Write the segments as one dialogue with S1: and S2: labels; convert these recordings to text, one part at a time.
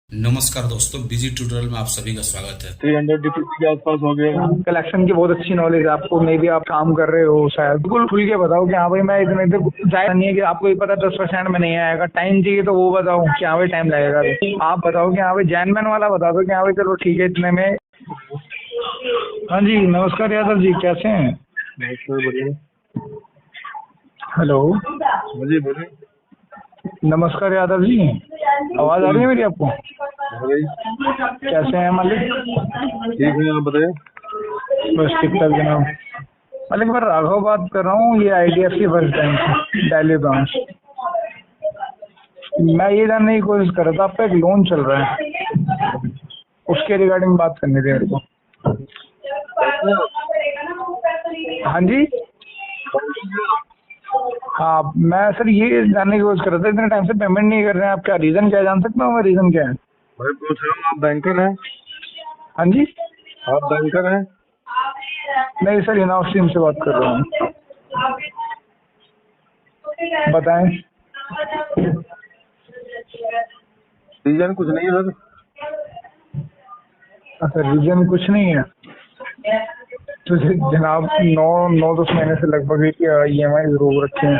S1: नमस्कार दोस्तों, busy tutorial में आप सभी का स्वागत है।
S2: 300 DPP के आसपास हो गए।
S3: कलेक्शन की बहुत अच्छी नॉलेज है आपको, मे भी आप काम कर रहे हो शायद। बिल्कुल खुल के बताओ कि हाँ भाई मैं इतने जायज नहीं है कि आपको ही पता 10% में नहीं आएगा। टाइम चाहिए तो वो बताओ कि हाँ भाई टाइम लगेगा। आप बताओ कि हाँ भाई जैनमैन वाला बता दो कि हाँ भाई चलो ठीक है इतने में। हाँ जी नमस्कार यादव जी, कैसे हैं?
S2: बोलिए।
S3: हेलो
S2: बोलिए बोलिए।
S3: नमस्कार यादव जी, आवाज आ रही है मेरी आपको? कैसे हैं मालिक?
S2: ठीक है, आप बताइए।
S3: बस ठीक ठाक जनाब। मालिक मैं राघव बात कर रहा हूँ, ये IDFC फर्स्ट बैंक से, दिल्ली ब्रांच। मैं ये जानने की कोशिश कर रहा था, आपका एक लोन चल रहा है, उसके रिगार्डिंग बात करनी थी मेरे को। हाँ जी, हाँ मैं सर ये जानने की कोशिश कर रहा था, इतने टाइम से पेमेंट नहीं कर रहे हैं आप, क्या रीज़न क्या है? जान सकता हूँ मैं रीज़न क्या है?
S2: भाई पूछ रहा हूँ, आप बैंकर हैं?
S3: हाँ जी,
S2: आप बैंकर हैं?
S3: नहीं सर इन हाउस टीम से बात कर रहा हूँ, बताएं।
S2: रीजन कुछ नहीं है सर।
S3: अच्छा रीज़न कुछ नहीं है तो जनाब 9-10 महीने से लगभग EMI रोक रखे हैं।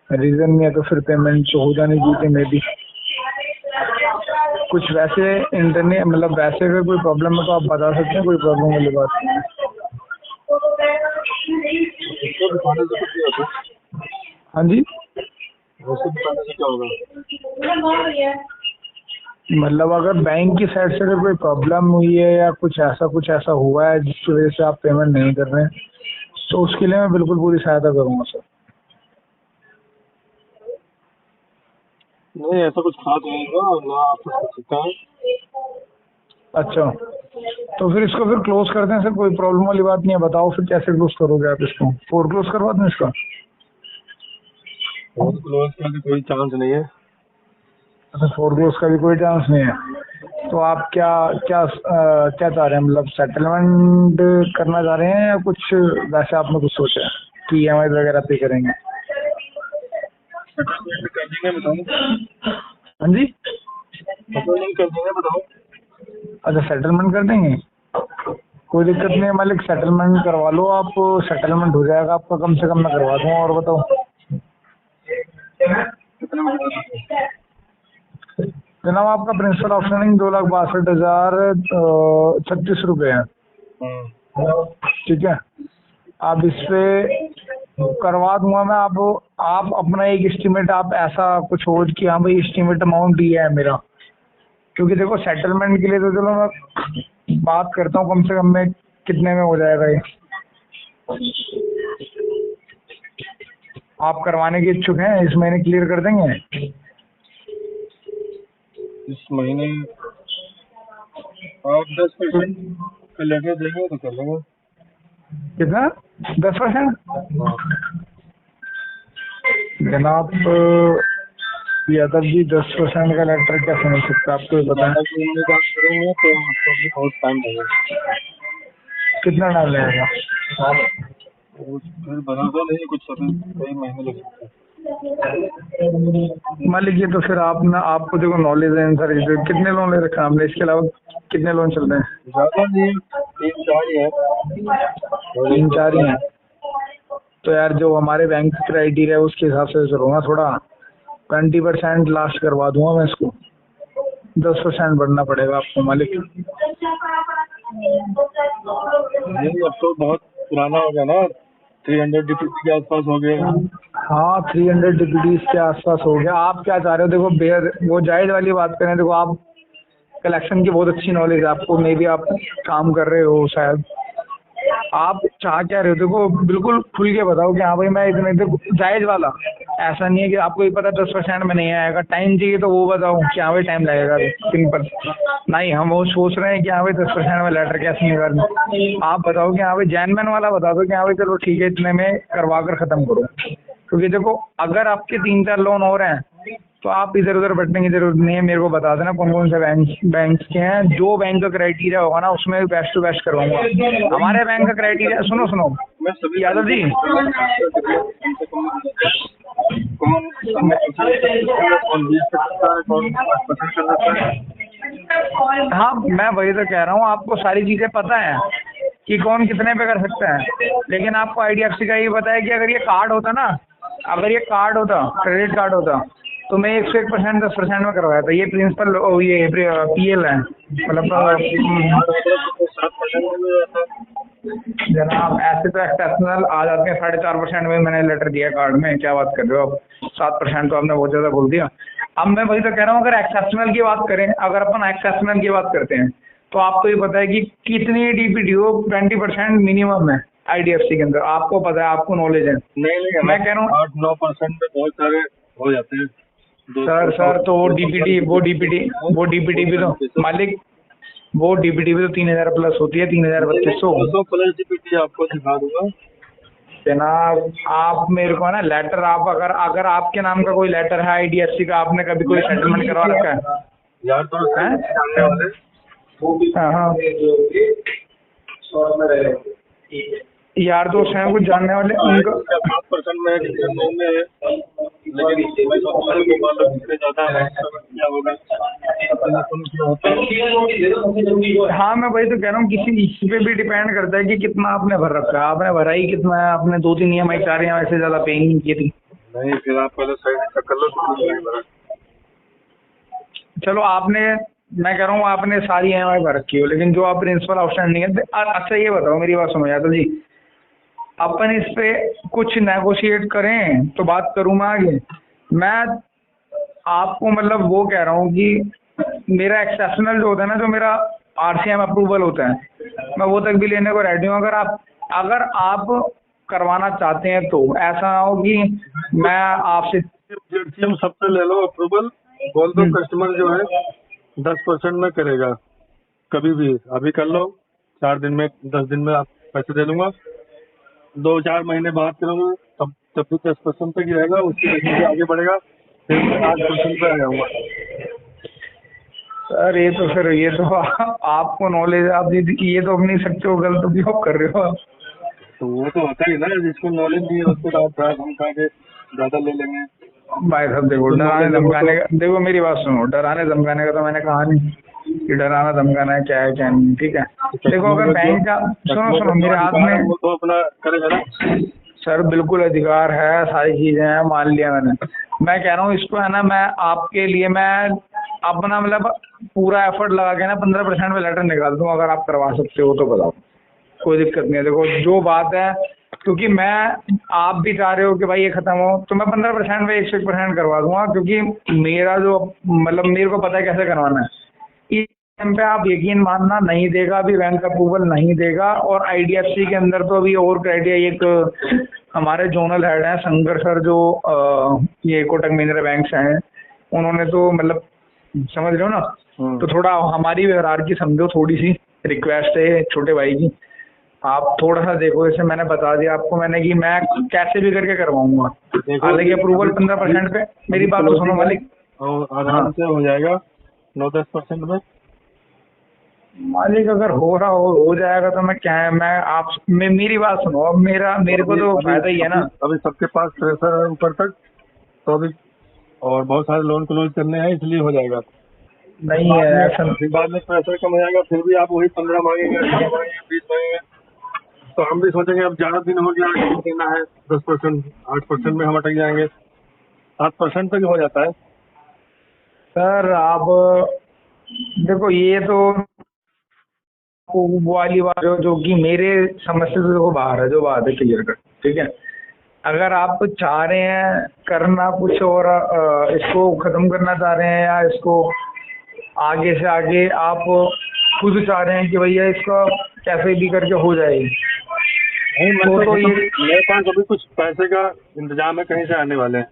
S3: रीज़न नहीं है तो फिर पेमेंट तो हो जानी चाहिए मे भी। कुछ वैसे इंटरनेट मतलब वैसे अगर कोई प्रॉब्लम है तो आप बता सकते हैं, कोई प्रॉब्लम वाली बात नहीं है।
S2: उसको दिखाने से कुछ नहीं होता।
S3: हाँ जी,
S2: उसको दिखाने से क्या होगा?
S3: मतलब अगर बैंक की साइड से अगर कोई प्रॉब्लम हुई है या कुछ ऐसा हुआ है जिसकी वजह से आप पेमेंट नहीं कर रहे हैं तो उसके लिए मैं बिल्कुल पूरी सहायता करूँगा सर।
S2: नहीं, ऐसा कुछ खास नहीं होगा ना, आप कुछ कर सकते हैं।
S3: अच्छा, तो फिर इसको फिर क्लोज कर दें सर, कोई प्रॉब्लम वाली बात नहीं है। बताओ फिर कैसे क्लोज करोगे आप इसको? फोर क्लोज करवा दें इसका?
S2: फोन क्लोज करने का कोई चांस नहीं है।
S3: अच्छा फोर क्लोज का भी कोई चांस नहीं है, तो आप क्या क्या क्या चाह रहे हैं? मतलब सेटलमेंट करना चाह रहे हैं या कुछ वैसे आपने कुछ सोचा है कि EMI वगैरह पे करेंगे?
S2: सेटलमेंट कर देंगे, बताओ।
S3: हाँ जी,
S2: सेटलमेंट कर देंगे, बताओ।
S3: अच्छा सेटलमेंट कर देंगे, कोई दिक्कत नहीं है मालिक, सेटलमेंट करवा लो आप। सेटलमेंट हो जाएगा आपका, कम से कम मैं करवा दूँगा। और बताओ
S2: कितने बजे?
S3: जनाब आपका प्रिंसिपल आउटस्टैंडिंग 2,62,36 रुपये है। ठीक है, आप इस पे करवा दूंगा मैं। आप अपना एक एस्टिमेट आप ऐसा कुछ हो कि हाँ भाई एस्टिमेट अमाउंट ये है मेरा, क्योंकि देखो सेटलमेंट के लिए तो चलो मैं बात करता हूँ कम से कम में कितने में हो जाएगा ये। आप करवाने के इच्छुक हैं? इस महीने क्लियर कर देंगे?
S2: इस महीने आप 10% का लेटर देंगे तो कर लेंगे।
S3: कितना? 10%? जनाब यादव जी 10% का लेटर कैसे मिल सकता है आपको ये पता है?
S2: ज़्यादा दिन में बात करेंगे तो आपको भी बहुत टाइम लगेगा।
S3: कितना टाइम लगेगा?
S2: फिर भरोसा नहीं, कुछ समय कई महीने लग सकते हैं।
S3: मान लीजिए तो फिर आप ना, आपको देखो नॉलेज है इन सारी चीज़ों। कितने लोन ले रखा है आपने? इसके अलावा कितने लोन चल रहे हैं?
S2: ज़्यादा नहीं, 3-4 ही है।
S3: 3-4 ही हैं? तो यार जो हमारे बैंक की क्राइटेरिया है उसके हिसाब से चलो ना, थोड़ा 20% लास्ट करवा दूंगा मैं इसको। 10% बढ़ना पड़ेगा आपको मालिक।
S2: नहीं, अब तो बहुत पुराना हो गया ना, 300 DPP के आसपास हो गए।
S3: हाँ 300 डिग्रीज के आसपास हो गया। आप क्या चाह रहे हो? देखो बेहद वो जायज वाली बात करें, देखो आप कलेक्शन की बहुत अच्छी नॉलेज है आपको, मे भी आप काम कर रहे हो शायद। आप चाह क्या रहे हो? देखो बिल्कुल खुल के बताओ कि हाँ भाई मैं इतने जायज वाला। ऐसा नहीं है कि आपको ही पता 10% में नहीं आएगा। टाइम चाहिए तो वो बताओ कि हाँ भाई टाइम लगेगा। सिंपल। नहीं हम वो सोच रहे हैं कि हाँ भाई 10% में लेटर कैसे निकालें। आप बताओ कि हाँ भाई जैनमैन वाला बता दो कि हाँ भाई चलो ठीक है इतने में करवा कर ख़त्म करो। क्योंकि देखो अगर आपके 3-4 लोन और हैं तो आप इधर उधर भटकने की जरूरत नहीं है। मेरे को बता देना कौन कौन से बैंक के हैं, जो बैंक का क्राइटेरिया होगा ना उसमें बेस्ट टू बेस्ट करवाऊंगा। हमारे बैंक का क्राइटेरिया सुनो सुनो
S2: मैं सभी
S3: यादव जी,
S2: कौन कौन 20 सकता है, कौन 5% कर सकता है।
S3: हाँ, मैं वही तो कह रहा हूँ, आपको सारी चीजें पता है कि कौन कितने पे कर सकता है, लेकिन आपको आईडीएफसी का ये पता है कि अगर ये कार्ड होता ना, अगर ये कार्ड होता, क्रेडिट कार्ड होता, तो मैं 101% 10% में करवाया था। ये प्रिंसिपल ये पीएल है, मतलब
S2: 7% में भी रहता है।
S3: जनाब ऐसे तो एक्सेप्शनल आ जाते हैं 4.5% में। मैंने लेटर दिया कार्ड में, क्या बात कर रहे हो आप। 7% तो आपने बहुत ज्यादा बोल दिया। अब मैं वही तो कह रहा हूँ, अगर एक्सेप्शनल की बात करें, अगर अपन एक्सेप्शनल की बात करते हैं, तो आपको ये पता है कि कितनी डीपीडीओ 20% मिनिमम है आईडीएफसी के अंदर। आपको पता है, आपको नॉलेज है।
S2: नहीं,
S3: मैं कह रहा हूँ
S2: 8-9% में बहुत सारे हो जाते हैं।
S3: सर तो वो डीपीडी भी तो मालिक, वो डीपीडी भी तो 3000 प्लस होती है, 3200।
S2: 200 प्लस डीपीटी आपको दिखा दूंगा
S3: जनाब आप मेरे को ना लेटर, आप अगर आपके नाम का कोई लेटर है आईडीएफसी का, आपने कभी कोई सेटलमेंट करवा रखा है?
S2: यार तो जानने वाले
S3: हाँ, यार दोस्त हैं कुछ जानने वाले उनका।
S2: 5% में लेकिन ज्यादा है क्या होगा।
S3: हाँ, मैं वही तो कह रहा हूँ, किसी इस पे भी डिपेंड करता है कि कितना आपने भर रखा है। आपने भरा ही कितना है? आपने 2-3 EMI 4 EMI से ज्यादा पे नहीं की थी।
S2: नहीं, फिर आप पहले सही चेक कर लो।
S3: चलो आपने, मैं कह रहा हूँ आपने सारी EMI भर रखी हो, लेकिन जो आप प्रिंसिपल आउटस्टैंडिंग है। अच्छा ये बताओ, मेरी बात सुनो यादव जी, अपन इस पे कुछ नेगोशिएट करें तो बात करूँ मैं आगे। मैं आपको मतलब वो कह रहा हूँ कि मेरा एक्सेप्शनल जो होता है ना, जो मेरा आरसीएम अप्रूवल होता है, मैं वो तक भी लेने को रेडी हूँ। अगर आप करवाना चाहते हैं तो ऐसा ना हो कि मैं आपसे
S2: जेडसीएम सबसे ले लो अप्रूवल, बोल दो कस्टमर जो है 10% में करेगा। कभी भी अभी कर लो, 4 दिन में 10 दिन में आप पैसे दे दूंगा। 2-4 महीने बाद करूँगा, तब भी 10% तक ही रहेगा। उसके बाद आगे बढ़ेगा, फिर मैं 8% पे आ जाऊंगा।
S3: सर ये तो आपको नॉलेज, आप ये तो अपनी सकते हो, गलत उपयोग कर रहे हो आप।
S2: तो वो तो होता ही ना, जिसको नॉलेज नहीं है उसको तो आप धमका के ज्यादा ले लेंगे।
S3: भाई साहब देखो, डराने धमकाने का, देखो मेरी बात सुनो, डराने धमकाने का तो मैंने कहा नहीं कि डराना धमकाना क्या है क्या नहीं, ठीक है। देखो अगर बैंक का, सुनो मेरे हाथ में,
S2: वो तो अपना करेगा ना।
S3: सर बिल्कुल अधिकार है, सारी चीजें हैं, मान लिया मैंने। मैं कह रहा हूँ इसको है ना, मैं आपके लिए मैं अपना मतलब पूरा एफर्ट लगा के ना 15% में लेटर निकाल दूँ, अगर आप करवा सकते हो तो बताओ, कोई दिक्कत नहीं है। देखो जो बात है, क्योंकि मैं, आप भी चाह रहे हो कि भाई ये खत्म हो, तो मैं 15% में 101% करवा दूंगा, क्योंकि मेरा जो मतलब मेरे को पता है कैसे करवाना है। इस टाइम पे आप यकीन मानना नहीं देगा, अभी बैंक अप्रूवल नहीं देगा। और आईडीएफसी के अंदर तो अभी और क्राइटेरिया, एक हमारे जोनल हेड हैं शंकर सर, जो ये कोटक महिंद्रा बैंक से हैं, उन्होंने तो मतलब समझ रहे हो ना, तो थोड़ा हमारी हायरार्की समझो, थोड़ी सी रिक्वेस्ट है छोटे भाई की, आप थोड़ा सा देखो। जैसे मैंने बता दिया आपको मैंने कि मैं कैसे भी करके करवाऊंगा, हालांकि अप्रूवल 15% पे। मेरी बात तो सुनो मालिक,
S2: और आराम से हो जाएगा 9-10% में।
S3: मालिक अगर हो रहा हो जाएगा तो मैं क्या है, मैं आप मेरी बात सुनो, अब मेरे को तो फायदा ही है ना।
S2: अभी सबके पास प्रेशर है ऊपर तक, तो अभी और बहुत सारे लोन क्लोज करने हैं, इसलिए हो जाएगा।
S3: नहीं है ऐसा,
S2: बाद में प्रेशर कम हो जाएगा, फिर भी आप वही 15 मांगेंगे, 18 मांगेंगे, 20 मांगेंगे, तो हम भी सोचेंगे अब ज्यादा दिन हो गया, देना है 10%, 8% में हम अटक जाएंगे। 7% तक हो जाता है।
S3: सर आप देखो, ये तो वो वाली बात जो कि मेरे समझ से तो देखो बाहर है, जो बात है क्लियर कर, ठीक है। अगर आप चाह रहे हैं करना कुछ और, इसको खत्म करना चाह रहे हैं, या इसको आगे से आगे आप खुद चाह रहे हैं कि भैया इसका कैसे भी करके हो जाए, तो ये
S2: मेरे पास अभी कुछ पैसे का इंतजाम है, कहीं से आने वाले हैं,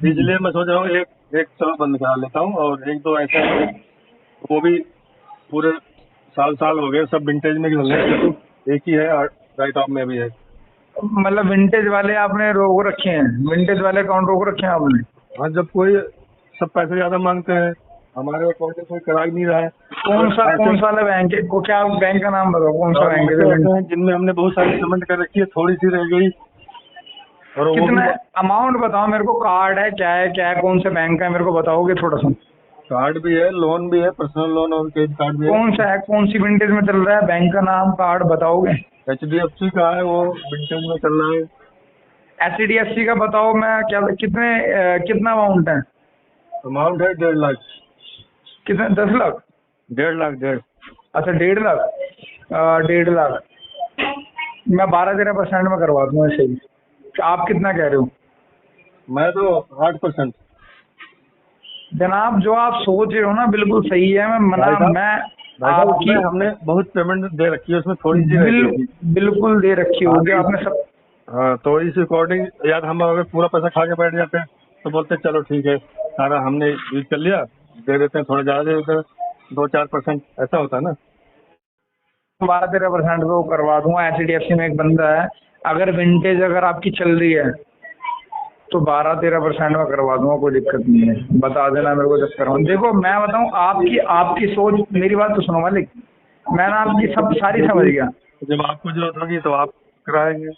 S2: इसलिए मैं सोच रहा हूँ एक साल बंद करा लेता हूँ, और 1-2 ऐसे हैं, वो भी पूरे साल हो गए, सब विंटेज में चल रहे हैं, एक ही है राइट ऑफ में भी है।
S3: मतलब विंटेज वाले आपने रोक रखे हैं, विंटेज वाले अकाउंट रोक रखे हैं आपने?
S2: हाँ, जब कोई सब पैसे ज्यादा मांगते हैं, हमारे अकाउंट में कोई करा ही नहीं रहा है।
S3: कौन सा वाला बैंक है? को क्या बैंक का नाम बताओ, कौन सा बैंक है?
S2: जिनमें हमने बहुत सारी पेमेंट कर रखी है, थोड़ी सी रह गई, और वो
S3: कितना
S2: भी
S3: अमाउंट बताओ मेरे को, कार्ड है क्या है, कौन से बैंक का है, मेरे को बताओगे थोड़ा सा।
S2: कार्ड भी है, लोन भी है, पर्सनल लोन और क्रेडिट कार्ड भी है।
S3: कौन सा है, कौन सी विंटेज में चल रहा है, बैंक का नाम, कार्ड बताओगे।
S2: HDFC का है, वो विंटेज में चल रहा है।
S3: HDFC का बताओ, मैं क्या कितना अमाउंट है।
S2: अमाउंट है 1.5 लाख।
S3: कितना, 10 लाख?
S2: 1.5 लाख 1.5।
S3: अच्छा 1.5 लाख। 1.5 लाख मैं 12-13% में करवा दूंगा ऐसे ही। आप कितना कह रहे हो?
S2: मैं तो 8%।
S3: जनाब जो आप सोच रहे हो ना बिल्कुल सही है, मैं मना
S2: भाई साहब,
S3: मैं
S2: भाई साहब
S3: आपकी
S2: हमने बहुत पेमेंट दे रखी है, उसमें थोड़ी सी रह गई थी।
S3: बिल्कुल दे रखी
S2: हाँ,
S3: होगी आपने सब।
S2: हाँ, तो इस अकॉर्डिंग यार हम अगर पूरा पैसा खा के बैठ जाते हैं तो बोलते हैं चलो ठीक है, सारा हमने यूज कर लिया, दे देते हैं, थोड़ा ज़्यादा दे देते हैं, 2-4%, ऐसा होता है ना।
S3: 12-13% पे वो करवा दूंगा। HDFC में एक बंदा है, अगर विंटेज अगर आपकी चल रही है तो 12-13% में करवा दूंगा, कोई दिक्कत नहीं है। बता देना मेरे को जब करवाऊँ। देखो मैं बताऊँ, आपकी सोच, मेरी बात तो सुनो मालिक, मैं ना आपकी सब सारी समझ गया।
S2: जब आपको जरूरत होगी तो आप कराएंगे।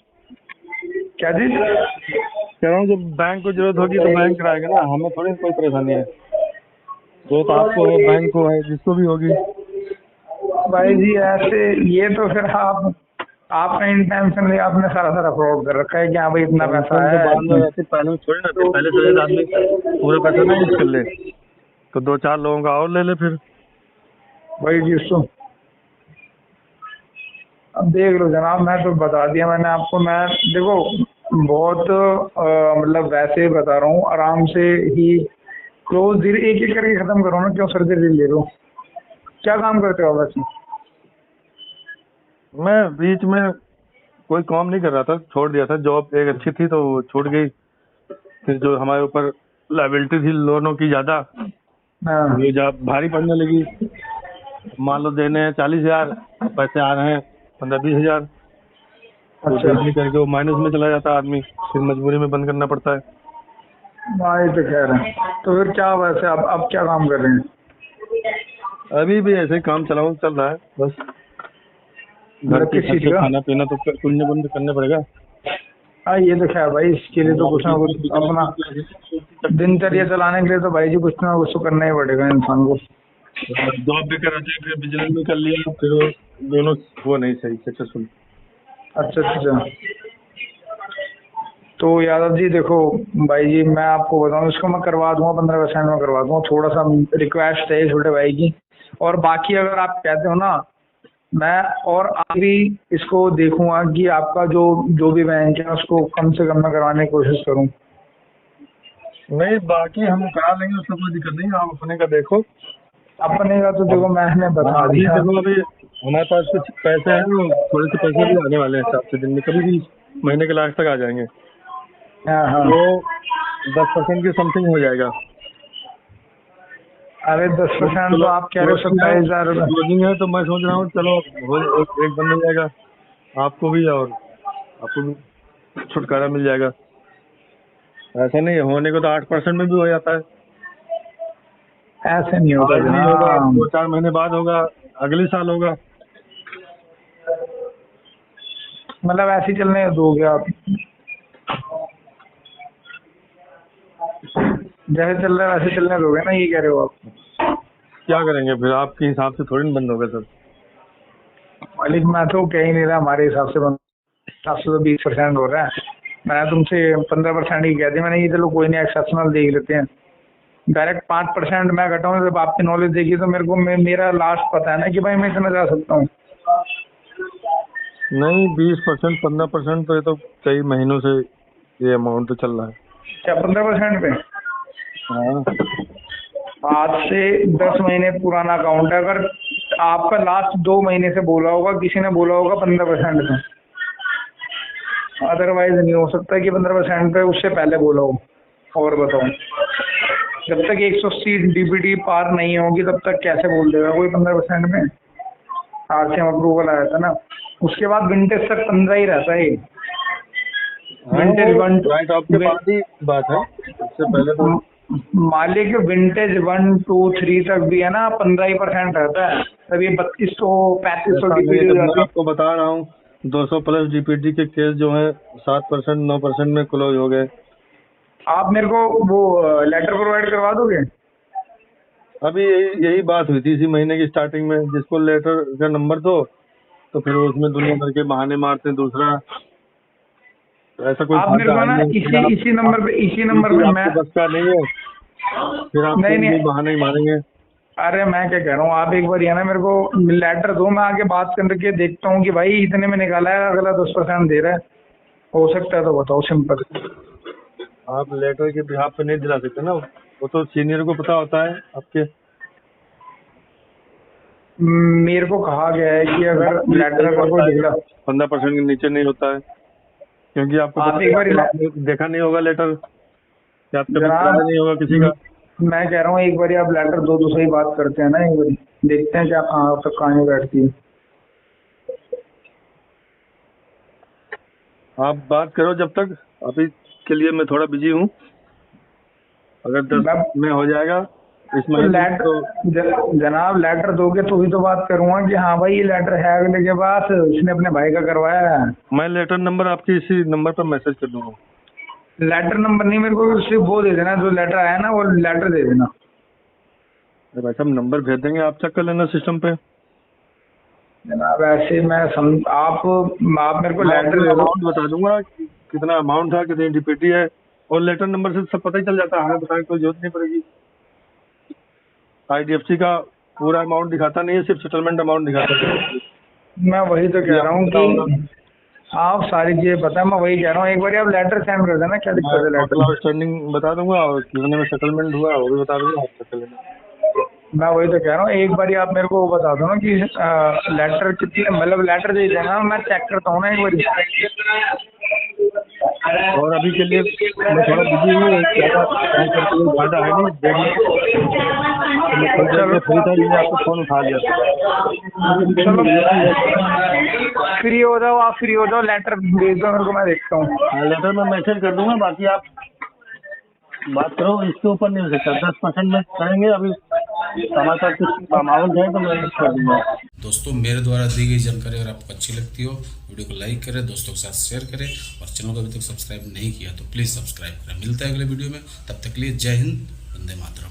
S3: क्या चीज?
S2: कह रहा हूँ जब बैंक को जरूरत होगी तो बैंक कराएगा ना, हमें थोड़ी कोई परेशानी है। जरूरत आपको है, बैंक को है, जिसको भी होगी।
S3: भाई जी ऐसे ये तो फिर आपका इंटेंशन नहीं, आपने सारा फ्रॉड कर रखा है कि हाँ भाई इतना पैसा
S2: टेंशन तो
S3: है।
S2: बाद में रहती, पहले में थोड़ी ना थी। पहले तो एक आदमी पूरा पैसा ना यूज कर ले तो 2-4 लोगों का और ले ले फिर।
S3: वही चीज तो अब देख लो जनाब, मैं तो बता दिया मैंने आपको। मैं देखो बहुत मतलब वैसे ही बता रहा हूँ, आराम से ही क्लोज धीरे एक एक करके खत्म करो ना, क्यों सर्जरी ले लो। क्या काम करते हो वैसे?
S2: मैं बीच में कोई काम नहीं कर रहा था, छोड़ दिया था। जॉब एक अच्छी थी तो वो छूट गई। फिर जो हमारे ऊपर लायबिलिटी थी लोनों की ज्यादा,
S3: हाँ।
S2: ये जब भारी पड़ने लगी, मान लो देने हैं 40,000, पैसे आ रहे हैं 15-20 हजार, तो
S3: अच्छा
S2: देखने करके वो माइनस में चला जाता है आदमी, फिर मजबूरी में बंद करना पड़ता है।
S3: हाँ ये तो कह रहे हैं। तो फिर क्या वैसे अब क्या काम कर रहे हैं?
S2: अभी भी ऐसे ही काम चलाऊ चल रहा है बस। घर
S3: मतलब
S2: के
S3: किस चीज
S2: खर्चे,
S3: का?
S2: खाना पीना तो कुछ न कुछ करना पड़ेगा।
S3: हाँ ये तो खैर भाई, इसके लिए तो कुछ ना कुछ अपना दिनचर्या चलाने के लिए तो भाई जी कुछ ना कुछ तो करना ही पड़ेगा इंसान को।
S2: जॉब भी कर रहे थे, फिर बिजनेस भी कर लिया, फिर वो दोनों वो नहीं सही सक्सेसफुल।
S3: अच्छा। तो यादव जी देखो भाई जी, मैं आपको बताऊं, इसको मैं करवा दूंगा 15% में करवा दूंगा। थोड़ा सा रिक्वेस्ट है छोटे भाई की। और बाकी अगर आप कहते हो ना, मैं और आगे इसको देखूंगा कि आपका जो भी बैंक है उसको कम से कम में करवाने की कोशिश करूं।
S2: नहीं, बाकी हम करा लेंगे, उसमें कोई दिक्कत नहीं है। आप अपने का देखो।
S3: अपने का तो देखो मैंने बता
S2: अभी
S3: दिया।
S2: देखो, अभी हमारे पास कुछ पैसे हैं, वो थोड़े से पैसे भी आने वाले हैं 7 दिन में, कभी भी महीने के लास्ट तक आ जाएंगे।
S3: हाँ।
S2: वो 10% के समथिंग हो जाएगा।
S3: अरे 10% तो आप कह रहे हो
S2: क्लोजिंग है,
S3: 27,000 रुपये।
S2: क्लोजिंग है, तो मैं सोच रहा हूँ चलो एक बंद हो जाएगा, आपको भी और आपको भी छुटकारा मिल जाएगा। ऐसा नहीं है, होने को तो 8% में भी हो जाता है।
S3: ऐसे नहीं होता
S2: आज नहीं होगा,
S3: जनाब।
S2: 2-4 महीने बाद होगा, अगले साल होगा।
S3: मतलब ऐसे ही चलने दोगे आप? जैसे चल रहा है वैसे चलने दोगे ना, ये कह रहे हो आप?
S2: क्या करेंगे फिर, आपके हिसाब से थोड़ी ना बंद होगा सर।
S3: मालिक मैं तो कह ही नहीं रहा, हमारे हिसाब से तो 20% हो रहा है। मैंने तुमसे 15% ही कह दिया मैंने, ये चलो कोई नहीं, एक्सेप्शनल देख लेते हैं। डायरेक्ट 5% मैं घटाऊँ जब आपकी नॉलेज देखी तो मेरे को मेरा लास्ट पता है ना कि भाई मैं इतना जा सकता हूँ।
S2: नहीं, 20%, 15%, तो ये तो कई महीनों से ये अमाउंट तो चल रहा है।
S3: क्या 15% पे?
S2: हाँ,
S3: आज से 10 महीने पुराना अकाउंट है। अगर आपका लास्ट 2 महीने से बोला होगा, किसी ने बोला होगा 15% पे, अदरवाइज नहीं हो सकता कि 15% पे उससे पहले बोला हो। और बताओ, जब तक 180 DPD पार नहीं होगी तब तक कैसे बोल देगा कोई 15% में? RCM अप्रूवल आया था ना, उसके बाद विंटेज तक 15 ही रहता है। विंटेज वन
S2: राइट ऑफ के बाद ही बात है, इससे पहले तो
S3: मालिक विंटेज 1, 2, 3 तक भी है ना 15% रहता है। तब ये 3200 3500
S2: ऐसा नहीं है।
S3: DPD
S2: जब
S3: हो
S2: मैं
S3: जाती है।
S2: आपको बता रहा हूँ 200 प्लस डीपीडी के केस जो है 7%, 9% में क्लोज हो गए।
S3: आप मेरे को वो लेटर प्रोवाइड करवा दोगे?
S2: अभी यही बात हुई थी इसी महीने की स्टार्टिंग में, जिसको लेटर का नंबर दो तो फिर वो उसमें दुनिया भर के बहाने मारते हैं। दूसरा ऐसा कोई
S3: आप मेरे को ना इसी नंबर पे मैं
S2: बस का नहीं है, फिर आप
S3: नहीं
S2: बहाने ही मारेंगे।
S3: अरे मैं क्या कह रहा हूँ, आप एक बार ये ना मेरे को लेटर दो, मैं आके बात करके देखता हूँ कि भाई इतने में निकाला है, अगला 10% दे रहा है, हो सकता है तो बताओ सिंपल।
S2: आप लेटर के बिहाफ पे नहीं दिला सकते ना, वो तो सीनियर को पता होता है आपके।
S3: मेरे को कहा गया है कि अगर लेटर अगर कोई दिला
S2: 15% के नीचे नहीं होता है, क्योंकि आपको
S3: आप एक बार
S2: आपने देखा नहीं होगा लेटर, या आपका
S3: जनाब,
S2: नहीं होगा किसी का।
S3: मैं कह रहा हूँ एक बार आप लेटर दो, दूसरी बात करते हैं ना, एक बार देखते हैं क्या कहाँ तक कहानी बैठती है।
S2: आप बात करो जब तक, अभी के लिए मैं थोड़ा बिजी हूँ। अगर 10 में हो जाएगा इस
S3: तो
S2: महीने
S3: लेटर जनाब लेटर दोगे तो भी तो बात करूंगा कि हाँ भाई ये लेटर है अगले के पास, इसने अपने भाई का करवाया है।
S2: मैं लेटर नंबर आपके इसी नंबर पर मैसेज कर दूंगा।
S3: लेटर नंबर नहीं, मेरे को सिर्फ वो दे देना, जो लेटर आया ना वो लेटर दे देना।
S2: भाई साहब नंबर भेज देंगे, आप चेक कर लेना सिस्टम पे।
S3: जनाब ऐसे मैं आप मेरे को लेटर दे दो,
S2: अमाउंट बता दूंगा कि कितना अमाउंट था, कितनी डीपीटी है, और लेटर नंबर से सब पता ही चल जाता है, हमें बताने की कोई जरूरत नहीं पड़ेगी। IDFC का पूरा अमाउंट दिखाता नहीं है, सिर्फ सेटलमेंट अमाउंट दिखाता है।
S3: मैं वही तो कह रहा हूँ कि आप सारी चीजें पता है, मैं वही कह रहा हूँ एक बार आप लेटर सेंड कर देना, क्या दिक्कत है लेटर।
S2: आउटस्टैंडिंग बता दूंगा और कितने में सेटलमेंट हुआ वो भी बता दूंगा, आप चेक कर लेना।
S3: मैं वही तो कह रहा हूँ एक बार आप मेरे को वो बता दो ना कि लेटर कितने, मतलब लेटर दे देना, मैं चेक करता हूँ ना एक बार।
S2: और अभी के लिए मैं थोड़ा बिजी हूँ, ज़्यादा है नहीं, चलो फ्री था, इसलिए आपको फोन उठा लिया।
S3: चलो फ्री हो जाओ, आप फ्री हो जाओ, लेटर भेज दो मेरे को, मैं देखता हूँ।
S2: लेटर में मैसेज कर दूंगा, बाकी आप बात करो, इसके ऊपर नहीं हो सकता। 10% में करेंगे, अभी समाचार कुछ अमाउंट है तो मैं कर दूंगा।
S1: दोस्तों मेरे द्वारा दी गई जानकारी अगर आपको अच्छी लगती हो, वीडियो को लाइक करें, दोस्तों के साथ शेयर करें, और चैनल को अभी तक सब्सक्राइब नहीं किया तो प्लीज़ सब्सक्राइब करें। मिलता है अगले वीडियो में, तब तक के लिए जय हिंद, वंदे मातरम।